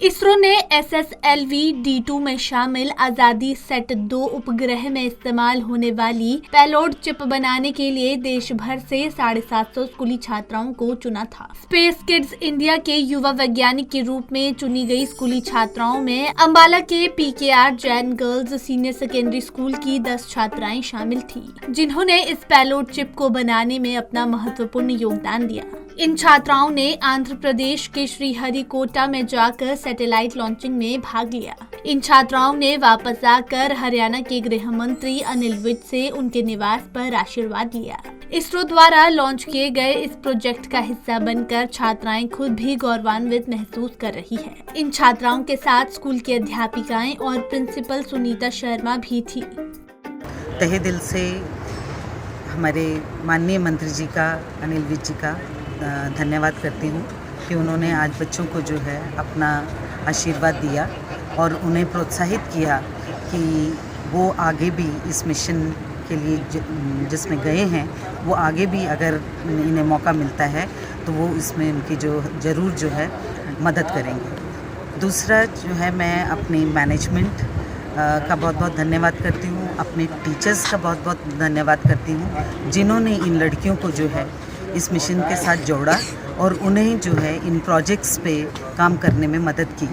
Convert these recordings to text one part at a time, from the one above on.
इसरो ने SSLV-D2 में शामिल आजादी सेट 2 उपग्रह में इस्तेमाल होने वाली पेलोड चिप बनाने के लिए देश भर से 750 स्कूली छात्राओं को चुना था। स्पेस किड्स इंडिया के युवा वैज्ञानिक के रूप में चुनी गई स्कूली छात्राओं में अंबाला के PKR Jain girls senior secondary school की 10 छात्राएं शामिल थी, जिन्होंने इस पेलोड चिप को बनाने में अपना महत्वपूर्ण योगदान दिया। इन छात्राओं ने आंध्र प्रदेश के श्रीहरिकोटा में जाकर सैटेलाइट लॉन्चिंग में भाग लिया। इन छात्राओं ने वापस आकर हरियाणा के गृह मंत्री अनिल विज से उनके निवास पर आशीर्वाद लिया। इसरो द्वारा लॉन्च किए गए इस प्रोजेक्ट का हिस्सा बनकर छात्राएं खुद भी गौरवान्वित महसूस कर रही है। इन छात्राओं के साथ स्कूल की अध्यापिकाएं और प्रिंसिपल सुनीता शर्मा भी थी। तहे दिल से हमारे माननीय मंत्री जी का, अनिल विज जी का धन्यवाद करती हूँ कि उन्होंने आज बच्चों को जो है अपना आशीर्वाद दिया और उन्हें प्रोत्साहित किया कि वो आगे भी इस मिशन के लिए जिसमें गए हैं वो आगे भी अगर इन्हें मौका मिलता है तो वो इसमें उनकी जो ज़रूर जो है मदद करेंगे। दूसरा जो है, मैं अपनी मैनेजमेंट का बहुत बहुत धन्यवाद करती हूँ, अपने टीचर्स का बहुत बहुत धन्यवाद करती हूँ जिन्होंने इन लड़कियों को जो है इस मिशन के साथ जोड़ा और उन्हें जो है इन प्रोजेक्ट्स पे काम करने में मदद की।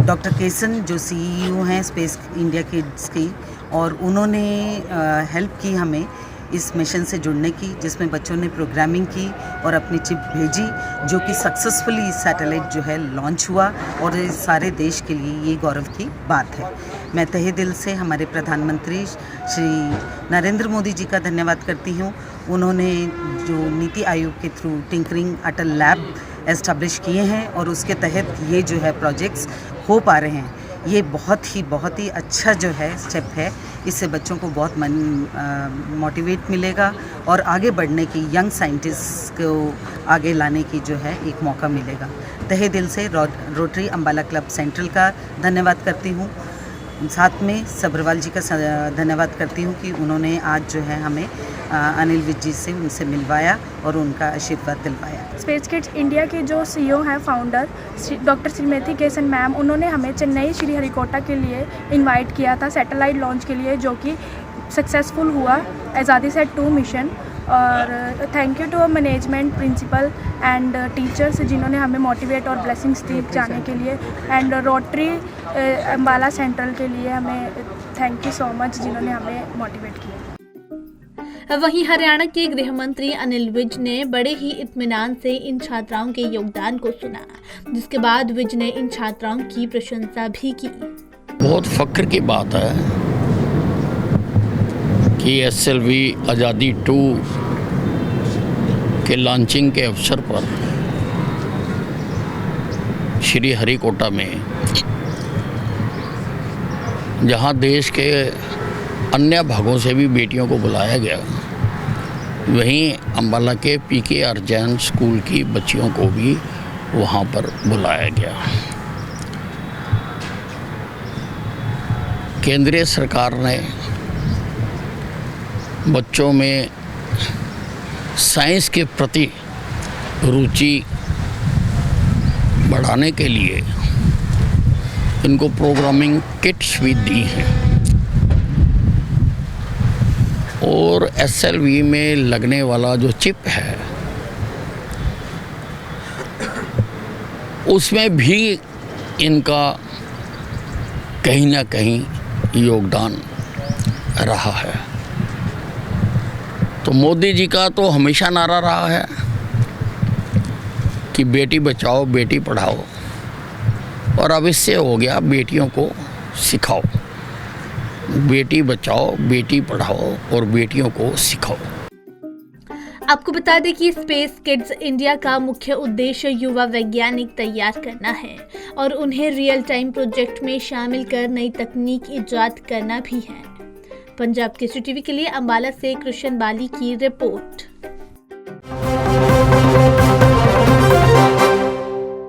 डॉक्टर केसन जो CEO हैं स्पेस इंडिया किड्स की, और उन्होंने हेल्प की हमें इस मिशन से जुड़ने की, जिसमें बच्चों ने प्रोग्रामिंग की और अपनी चिप भेजी, जो कि सक्सेसफुली सैटेलाइट जो है लॉन्च हुआ और सारे देश के लिए ये गौरव की बात है। मैं तहे दिल से हमारे प्रधानमंत्री श्री नरेंद्र मोदी जी का धन्यवाद करती हूँ। उन्होंने जो नीति आयोग के थ्रू टिंकरिंग अटल लैब एस्टैब्लिश किए हैं और उसके तहत ये जो है प्रोजेक्ट्स हो पा रहे हैं। ये बहुत ही अच्छा जो है स्टेप है। इससे बच्चों को बहुत मोटिवेट मिलेगा और आगे बढ़ने की, यंग साइंटिस्ट को आगे लाने की जो है एक मौका मिलेगा। तहे दिल से रोटरी अंबाला क्लब सेंट्रल का धन्यवाद करती हूँ। साथ में सब्रवाल जी का धन्यवाद करती हूँ कि उन्होंने आज जो है हमें अनिल विज जी से उनसे मिलवाया और उनका आशीर्वाद दिलवाया। स्पेस किड्स इंडिया के जो CEO हैं, फाउंडर डॉक्टर श्रीमती केसन मैम, उन्होंने हमें चेन्नई श्रीहरिकोटा के लिए इनवाइट किया था सैटेलाइट लॉन्च के लिए, जो कि सक्सेसफुल हुआ आज़ादी सेट 2 मिशन। और thank you to management, principal and teachers जिन्होंने हमें मोटिवेट और ब्लेसिंग्स दी जाने के लिए, एंड रोटरी अंबाला सेंट्रल के लिए हमें थैंक यू सो मच जिन्होंने हमें मोटिवेट किया। वहीं हरियाणा के गृह मंत्री अनिल विज ने बड़े ही इत्मीनान से इन छात्राओं के योगदान को सुना, जिसके बाद विज ने इन छात्राओं की प्रशंसा भी की। बहुत फख्र की बात है कि SLV आज़ादी 2 के लॉन्चिंग के अवसर पर श्री हरिकोटा में, जहां देश के अन्य भागों से भी बेटियों को बुलाया गया, वहीं अंबाला के PKR जैन स्कूल की बच्चियों को भी वहां पर बुलाया गया। केंद्रीय सरकार ने बच्चों में साइंस के प्रति रुचि बढ़ाने के लिए इनको प्रोग्रामिंग किट्स भी दी हैं और SLV में लगने वाला जो चिप है उसमें भी इनका कहीं ना कहीं योगदान रहा है। तो मोदी जी का तो हमेशा नारा रहा है कि बेटी बचाओ बेटी पढ़ाओ, और अब इससे हो गया बेटियों को सिखाओ। बेटी बचाओ बेटी पढ़ाओ और बेटियों को सिखाओ। आपको बता दें कि स्पेस किड्स इंडिया का मुख्य उद्देश्य युवा वैज्ञानिक तैयार करना है और उन्हें रियल टाइम प्रोजेक्ट में शामिल कर नई तकनीक इजाद करना भी है। पंजाब केसरी टीवी के लिए अंबाला से कृष्ण बाली की रिपोर्ट।